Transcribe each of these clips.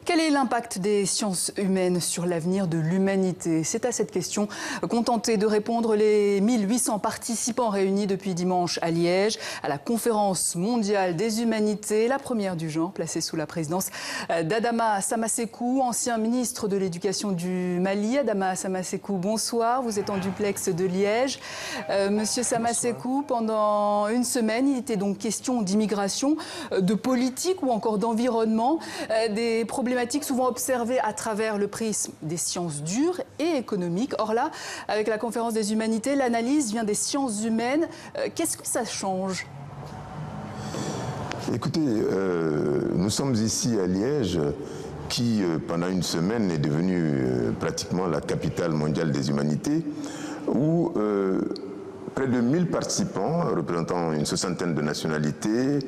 Quel est l'impact des sciences humaines sur l'avenir de l'humanité? C'est à cette question qu'ont tenté de répondre les 1800 participants réunis depuis dimanche à Liège, à la conférence mondiale des humanités, la première du genre, placée sous la présidence d'Adama Samasekou, ancien ministre de l'Éducation du Mali. Adama Samasekou, bonsoir, vous êtes en duplex de Liège. Monsieur Samasekou, pendant une semaine, il était donc question d'immigration, de politique ou encore d'environnement, des problématiques souvent observées à travers le prisme des sciences dures et économiques. Or là, avec la conférence des humanités, l'analyse vient des sciences humaines. Qu'est-ce que ça change ? Écoutez, nous sommes ici à Liège, qui pendant une semaine est devenue pratiquement la capitale mondiale des humanités, où près de 1000 participants représentant une soixantaine de nationalités,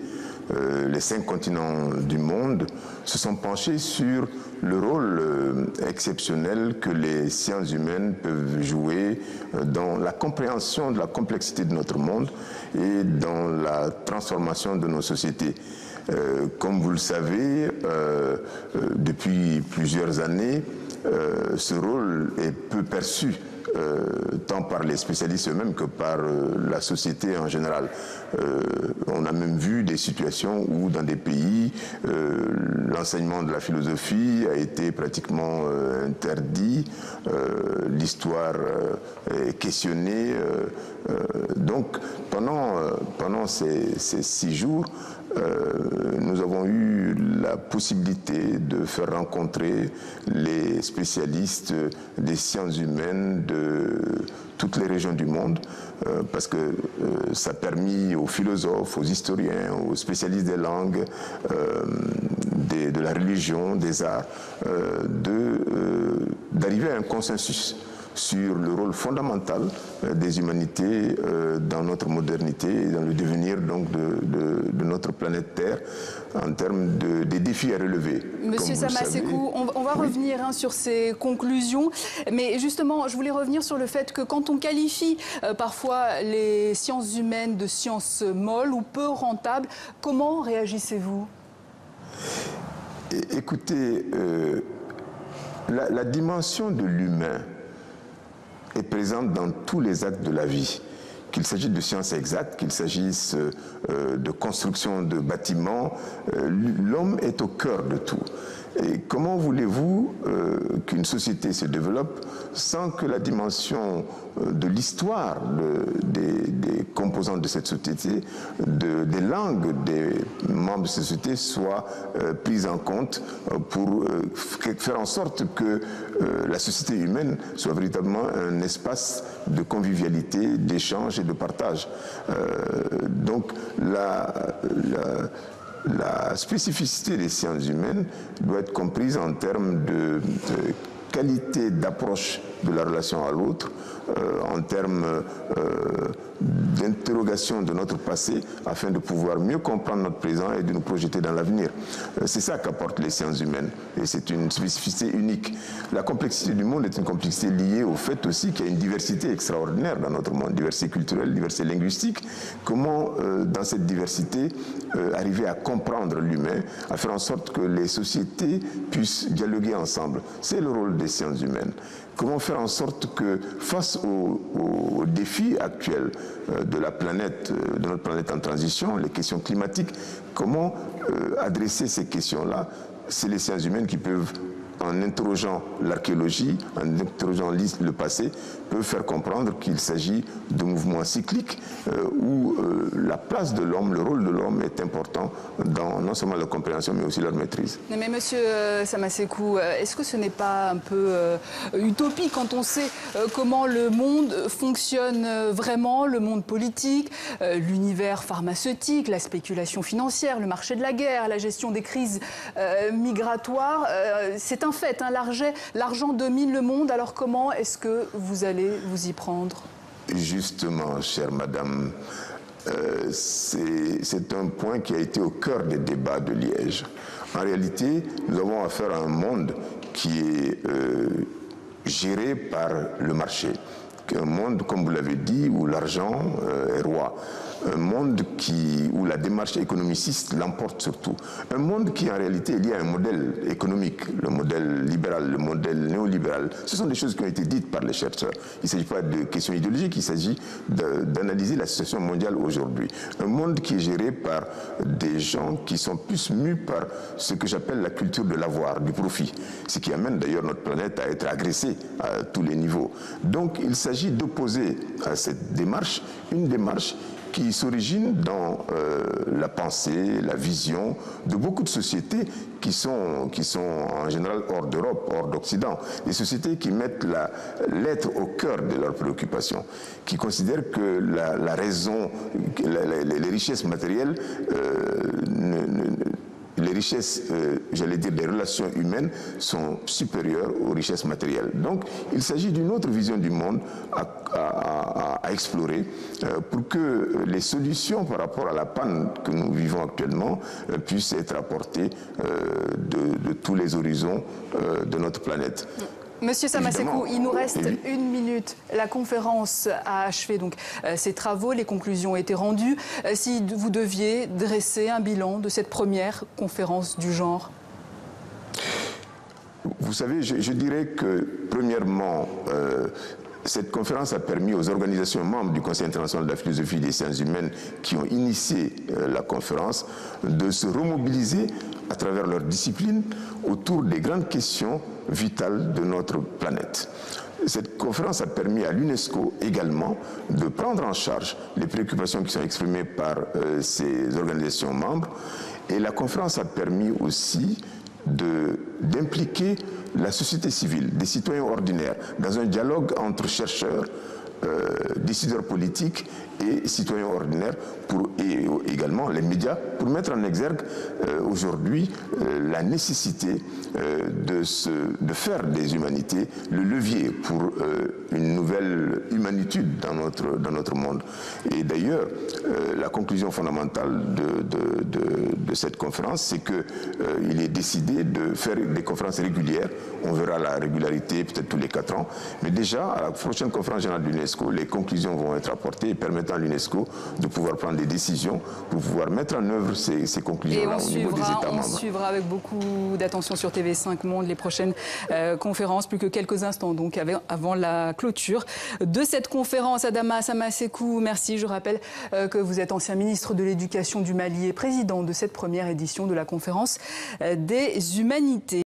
les 5 continents du monde, se sont penchés sur le rôle exceptionnel que les sciences humaines peuvent jouer dans la compréhension de la complexité de notre monde et dans la transformation de nos sociétés. Comme vous le savez, depuis plusieurs années, ce rôle est peu perçu tant par les spécialistes eux-mêmes que par la société en général. On a même vu des situations où dans des pays, l'enseignement de la philosophie a été pratiquement interdit, l'histoire est questionnée. Donc pendant ces 6 jours, nous avons eu la possibilité de faire rencontrer les spécialistes des sciences humaines de toutes les régions du monde, parce que ça a permis aux philosophes, aux historiens, aux spécialistes des langues, de la religion, des arts, d'arriver à un consensus sur le rôle fondamental des humanités dans notre modernité et dans le devenir donc de notre planète Terre en termes des défis à relever. Monsieur Samasekou, on va revenir sur ces conclusions, mais justement, je voulais revenir sur le fait que quand on qualifie parfois les sciences humaines de sciences molles ou peu rentables, comment réagissez-vous? Écoutez, la dimension de l'humain est présente dans tous les actes de la vie. Qu'il s'agisse de sciences exactes, qu'il s'agisse de construction de bâtiments, l'homme est au cœur de tout. Et comment voulez-vous qu'une société se développe sans que la dimension de l'histoire des composantes de cette société, des langues des membres de cette société soit prise en compte pour faire en sorte que la société humaine soit véritablement un espace de convivialité, d'échange et de partage. Donc la spécificité des sciences humaines doit être comprise en termes de qualité d'approche de la relation à l'autre, en termes d'interrogation de notre passé afin de pouvoir mieux comprendre notre présent et de nous projeter dans l'avenir. C'est ça qu'apportent les sciences humaines et c'est une spécificité unique. La complexité du monde est une complexité liée au fait aussi qu'il y a une diversité extraordinaire dans notre monde, diversité culturelle, diversité linguistique. Comment dans cette diversité arriver à comprendre l'humain, à faire en sorte que les sociétés puissent dialoguer ensemble. C'est le rôle des sciences humaines. Comment faire en sorte que, face aux défis actuels de la planète, de notre planète en transition, les questions climatiques, comment adresser ces questions-là? C'est les sciences humaines qui peuvent, en interrogeant l'archéologie, en interrogeant le passé, peuvent faire comprendre qu'il s'agit de mouvements cycliques où la place de l'homme, le rôle de l'homme est important dans non seulement leur compréhension mais aussi leur maîtrise. Mais monsieur Samasekou, est-ce que ce n'est pas un peu utopique quand on sait comment le monde fonctionne vraiment, le monde politique, l'univers pharmaceutique, la spéculation financière, le marché de la guerre, la gestion des crises migratoires, c'est un fait, hein, l'argent domine le monde, alors comment est-ce que vous allez vous y prendre? Justement, chère madame, c'est un point qui a été au cœur des débats de Liège. En réalité, nous avons affaire à un monde qui est géré par le marché. Un monde, comme vous l'avez dit, où l'argent est roi. un monde où la démarche économiciste l'emporte surtout. Un monde qui en réalité est lié à un modèle économique, le modèle libéral, le modèle néolibéral. Ce sont des choses qui ont été dites par les chercheurs. Il ne s'agit pas de questions idéologiques, il s'agit d'analyser la situation mondiale aujourd'hui. Un monde qui est géré par des gens qui sont plus mus par ce que j'appelle la culture de l'avoir, du profit. Ce qui amène d'ailleurs notre planète à être agressée à tous les niveaux. Donc il s'agit d'opposer à cette démarche une démarche qui s'origine dans la pensée, la vision de beaucoup de sociétés qui sont en général hors d'Europe, hors d'Occident. Des sociétés qui mettent l'être au cœur de leurs préoccupations, qui considèrent que la raison, les richesses matérielles les richesses, j'allais dire, des relations humaines sont supérieures aux richesses matérielles. Donc, il s'agit d'une autre vision du monde à explorer pour que les solutions par rapport à la panne que nous vivons actuellement puissent être apportées de tous les horizons de notre planète. Monsieur Samasekou, il nous reste une minute. La conférence a achevé donc ses travaux, les conclusions ont été rendues. Si vous deviez dresser un bilan de cette première conférence du genre? Vous savez, je dirais que premièrement, cette conférence a permis aux organisations membres du Conseil international de la philosophie et des sciences humaines qui ont initié la conférence de se remobiliser à travers leur discipline autour des grandes questions vitales de notre planète. Cette conférence a permis à l'UNESCO également de prendre en charge les préoccupations qui sont exprimées par ces organisations membres, et la conférence a permis aussi d'impliquer la société civile, des citoyens ordinaires, dans un dialogue entre chercheurs, décideurs politiques et citoyens ordinaires, et également les médias, pour mettre en exergue aujourd'hui la nécessité de faire des humanités le levier pour une nouvelle humanitude dans notre monde. Et d'ailleurs, la conclusion fondamentale de cette conférence, c'est qu'il est décidé de faire des conférences régulières. On verra la régularité peut-être tous les 4 ans. Mais déjà, à la prochaine conférence générale de l'UNESCO, les conclusions vont être apportées et permettant à l'UNESCO de pouvoir prendre des décisions pour pouvoir mettre en œuvre ces conclusions-là au niveau des États membres. On suivra avec beaucoup d'attention sur TV5 Monde les prochaines conférences, plus que quelques instants donc avant la clôture de cette conférence. Adama Samasekou, merci. Je rappelle que vous êtes ancien ministre de l'Éducation du Mali et président de cette première édition de la conférence des humanités.